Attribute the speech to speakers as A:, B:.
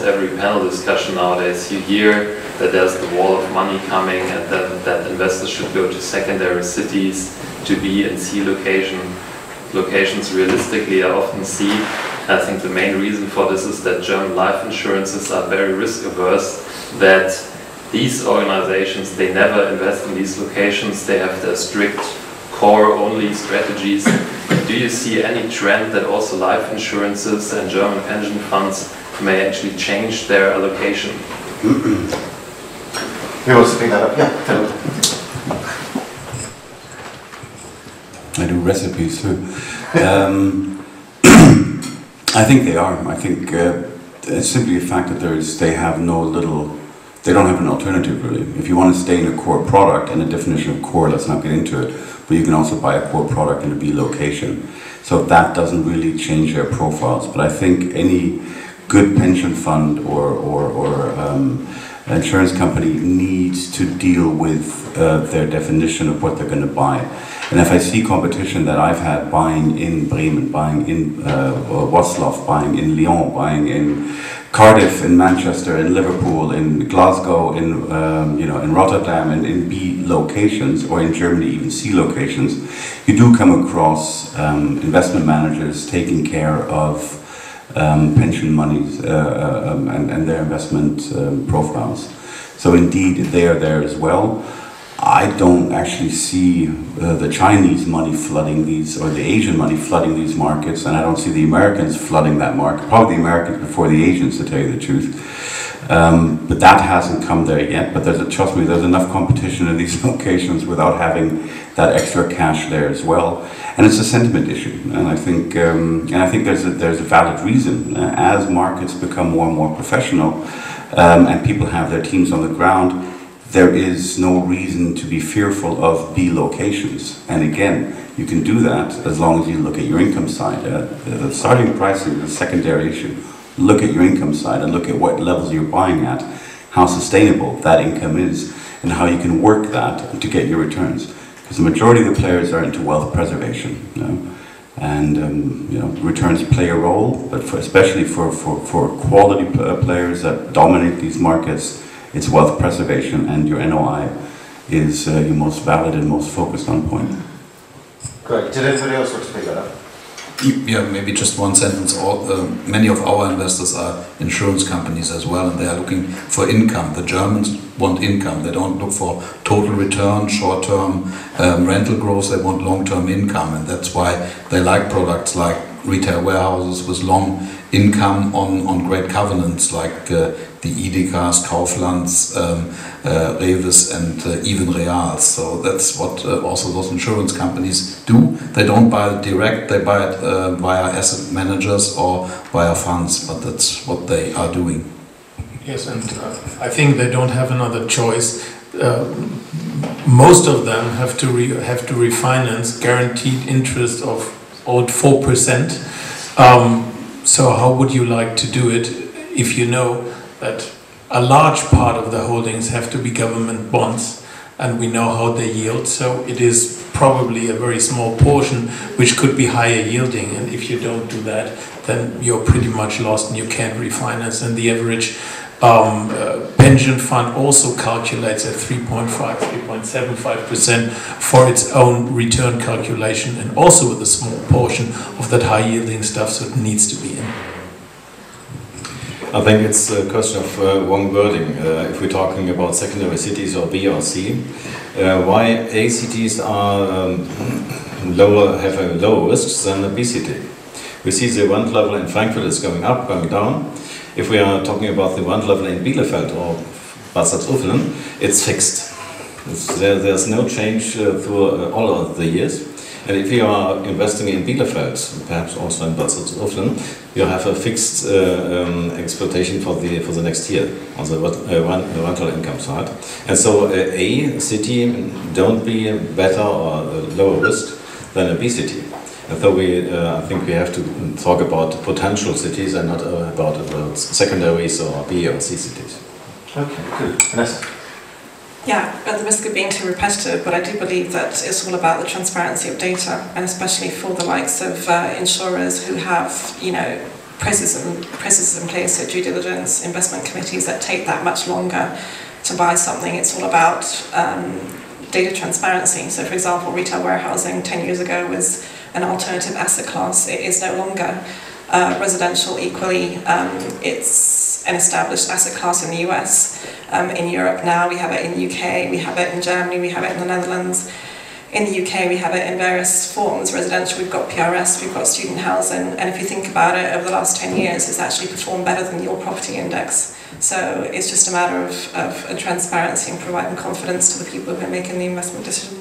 A: almost every panel discussion nowadays, you hear that there's the wall of money coming and that investors should go to secondary cities to B and C locations. Realistically, I often see, I think the main reason for this is that German life insurances are very risk averse, that these organizations, they never invest in these locations, they have their strict core-only strategies. Do you see any trend that also life insurances and German pension funds may actually change their allocation?
B: You want to pick that up? Yeah, Thilo.
C: I do recipes too. I think they are. I think it's simply a fact that they don't have an alternative really. If you want to stay in a core product, and the definition of core, let's not get into it, but you can also buy a core product in a B location. So that doesn't really change their profiles. But I think any good pension fund or insurance company needs to deal with their definition of what they're going to buy. And if I see competition that I've had buying in Bremen, buying in Wrocław, buying in Lyon, buying in Cardiff, in Manchester, in Liverpool, in Glasgow, in Rotterdam, and in B locations, or in Germany even C locations, you do come across investment managers taking care of pension monies and their investment profiles. So indeed, they are there as well. I don't actually see the Chinese money flooding these, or the Asian money flooding these markets, and I don't see the Americans flooding that market. Probably the Americans before the Asians, to tell you the truth. But that hasn't come there yet. But trust me, there's enough competition in these locations without having that extra cash there as well. And it's a sentiment issue, and I think there's a valid reason. As markets become more and more professional, and people have their teams on the ground, there is no reason to be fearful of B locations. And again, you can do that as long as you look at your income side. The starting pricing is a secondary issue. Look at your income side and look at what levels you're buying at, how sustainable that income is, and how you can work that to get your returns. Because the majority of the players are into wealth preservation, and returns play a role. But especially for quality players that dominate these markets, it's wealth preservation, and your NOI is your most valid and most focused on point.
B: Great. Did anybody else want to pick that up?
D: Yeah, maybe just one sentence. Many of our investors are insurance companies as well, and they are looking for income. The Germans want income. They don't look for total return, short-term rental growth. They want long-term income, and that's why they like products like retail warehouses with long income on great covenants like the Edekas, Kauflands, Reves, and even Reals. So that's what also those insurance companies do. They don't buy it direct, they buy it via asset managers or via funds, but that's what they are doing.
E: Yes, and I think they don't have another choice. Most of them have to refinance guaranteed interest of old 4%. So how would you like to do it if you know that a large part of the holdings have to be government bonds, and we know how they yield, so it is probably a very small portion which could be higher yielding, and if you don't do that, then you're pretty much lost and you can't refinance. And the average pension fund also calculates at 3.75% for its own return calculation, and also with a small portion of that high yielding stuff, so it needs to be in.
F: I think it's a question of wrong wording. If we're talking about secondary cities or B or C, why A cities are have a lower risks than the B city? We see the rent level in Frankfurt is going up, going down. If we are talking about the rent level in Bielefeld or Bad Salzuflen, it's fixed. There's no change through all of the years. And if you are investing in Bielefeld, perhaps also in Bad Salzuflen, you have a fixed exploitation for the next year on the rental income side. And so a city don't be better or lower risk than a B city. And so I think we have to talk about potential cities and not about secondaries or B or C cities.
B: Okay, good. Vanessa?
G: Yeah, at the risk of being too repetitive, but I do believe that it's all about the transparency of data, and especially for the likes of insurers who have, processes in place, so due diligence, investment committees that take that much longer to buy something. It's all about data transparency. So for example, retail warehousing 10 years ago was an alternative asset class. It is no longer. Residential equally, it's an established asset class in the US. In Europe now, we have it in the UK, we have it in Germany, we have it in the Netherlands. In the UK, we have it in various forms. Residential, we've got PRS, we've got student housing, and if you think about it, over the last 10 years, it's actually performed better than your property index. So it's just a matter of transparency and providing confidence to the people who are making the investment decisions.